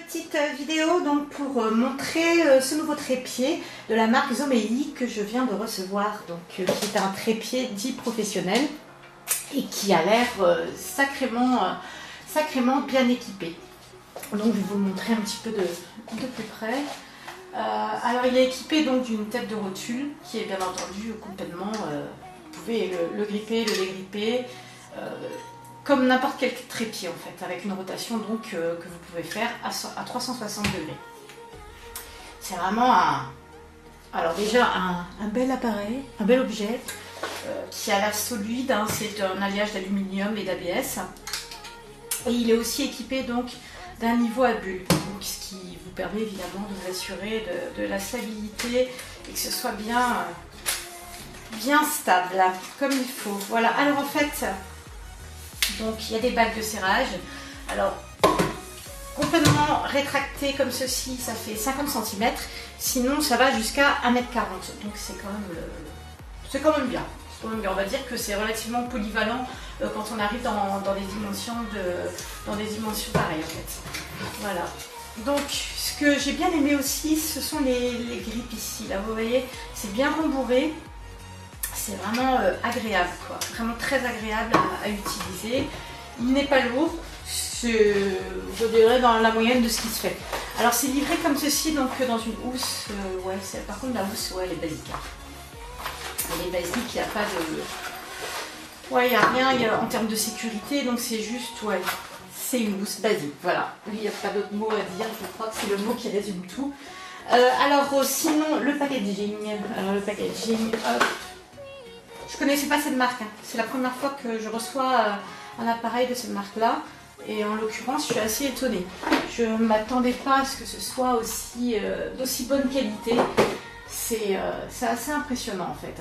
petite vidéo donc pour montrer ce nouveau trépied de la marque Zomei que je viens de recevoir, donc qui est un trépied dit professionnel et qui a l'air sacrément bien équipé. Donc je vais vous le montrer un petit peu de plus près. Alors il est équipé donc d'une tête de rotule qui est bien entendu complètement, vous pouvez le gripper, le dégripper, comme n'importe quel trépied en fait, avec une rotation donc que vous pouvez faire à 360 degrés. C'est vraiment alors déjà un bel appareil, un bel objet qui a l'air solide, hein, c'est un alliage d'aluminium et d'ABS. Et il est aussi équipé donc d'un niveau à bulles, donc ce qui vous permet évidemment de vous assurer de la stabilité et que ce soit bien stable, comme il faut. Voilà, alors en fait, donc il y a des bagues de serrage. Alors, complètement rétracté comme ceci, ça fait 50 cm, sinon ça va jusqu'à 1,40 m. Donc c'est quand même bien. On va dire que c'est relativement polyvalent quand on arrive dans des dimensions pareilles en fait. Voilà. Donc ce que j'ai bien aimé aussi, ce sont les grippes ici. Là vous voyez, c'est bien rembourré. C'est vraiment agréable, quoi. Vraiment très agréable à utiliser. Il n'est pas lourd. Je dirais dans la moyenne de ce qui se fait. Alors c'est livré comme ceci, donc dans une housse. Par contre la housse, elle est basique. Elle est basique, il n'y a pas de... Ouais, il n'y a rien en termes de sécurité, donc c'est juste, c'est une housse basique, voilà. Il n'y a pas d'autre mot à dire, je crois que c'est le mot qui résume tout. Alors sinon, le packaging. Alors le packaging, hop. Je connaissais pas cette marque, hein. C'est la première fois que je reçois un appareil de cette marque-là. Et en l'occurrence, je suis assez étonnée. Je ne m'attendais pas à ce que ce soit d'aussi bonne qualité. C'est assez impressionnant en fait.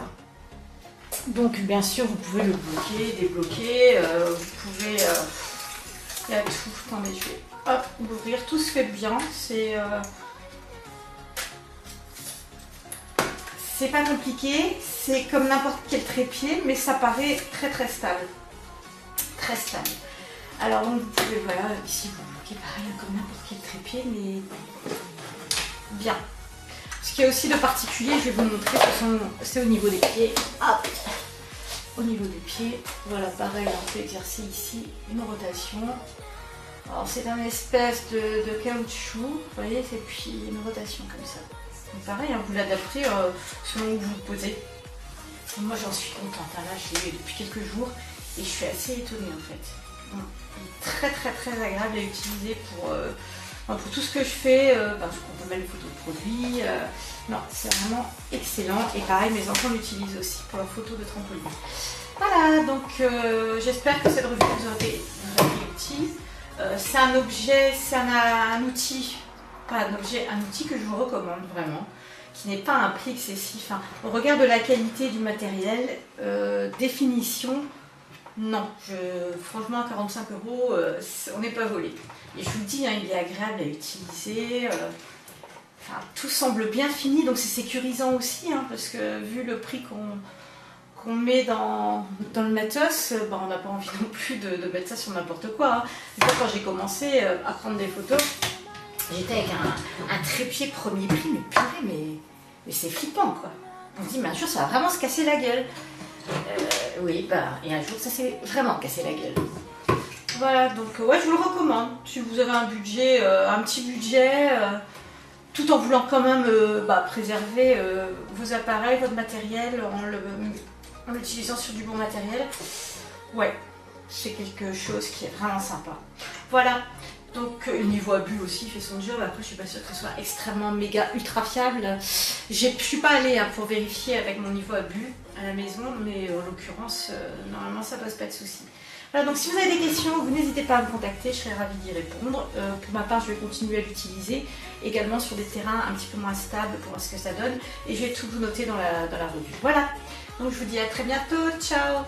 Donc bien sûr, vous pouvez le bloquer, débloquer, vous pouvez... il y a tout. Attendez, je vais l'ouvrir. Tout se fait bien. C'est pas compliqué. C'est comme n'importe quel trépied, mais ça paraît très stable. Très stable. Alors donc vous pouvez, voilà, ici vous bloquez pareil comme n'importe quel trépied, mais bien. Ce qu'il y a aussi de particulier, je vais vous montrer, c'est au niveau des pieds. Hop. Au niveau des pieds, voilà, pareil, on peut exercer ici une rotation. Alors c'est un espèce de caoutchouc, vous voyez, et puis une rotation comme ça. Donc pareil, hein, vous l'adaptez selon où vous vous posez. Moi j'en suis contente, hein, là je l'ai depuis quelques jours et je suis assez étonnée en fait. Il est très agréable à utiliser pour tout ce que je fais, parce qu'on peut mettre les photos de produits. Non, c'est vraiment excellent. Et pareil, mes enfants l'utilisent aussi pour leurs photos de trampoline. Voilà, donc j'espère que cette revue vous aura été utile. C'est un objet, c'est un outil, pas un objet, un outil que je vous recommande vraiment, qui n'est pas un prix excessif. Hein. Au regard de la qualité du matériel, définition, non, franchement à 45 €, on n'est pas volé. Et je vous le dis, hein, il est agréable à utiliser. Tout semble bien fini, donc c'est sécurisant aussi, hein, parce que vu le prix qu'on met dans le matos, on n'a pas envie non plus de mettre ça sur n'importe quoi. Hein. Quand j'ai commencé à prendre des photos, j'étais avec un trépied premier prix, mais purée, mais c'est flippant quoi. On se dit, mais un jour ça va vraiment se casser la gueule. Oui, et un jour ça s'est vraiment cassé la gueule. Voilà, donc je vous le recommande. Si vous avez un petit budget, tout en voulant quand même préserver vos appareils, votre matériel, en l'utilisant sur du bon matériel, c'est quelque chose qui est vraiment sympa. Voilà, donc le niveau à bulles aussi fait son job. Après, je suis pas sûre que ce soit extrêmement méga ultra fiable. Je suis pas allée pour vérifier avec mon niveau à bulles à la maison, mais en l'occurrence, normalement ça pose pas de soucis. Voilà, donc si vous avez des questions, vous n'hésitez pas à me contacter, je serai ravie d'y répondre. Pour ma part, je vais continuer à l'utiliser, également sur des terrains un petit peu moins stables pour voir ce que ça donne, et je vais tout vous noter dans la revue. Voilà, donc je vous dis à très bientôt, ciao!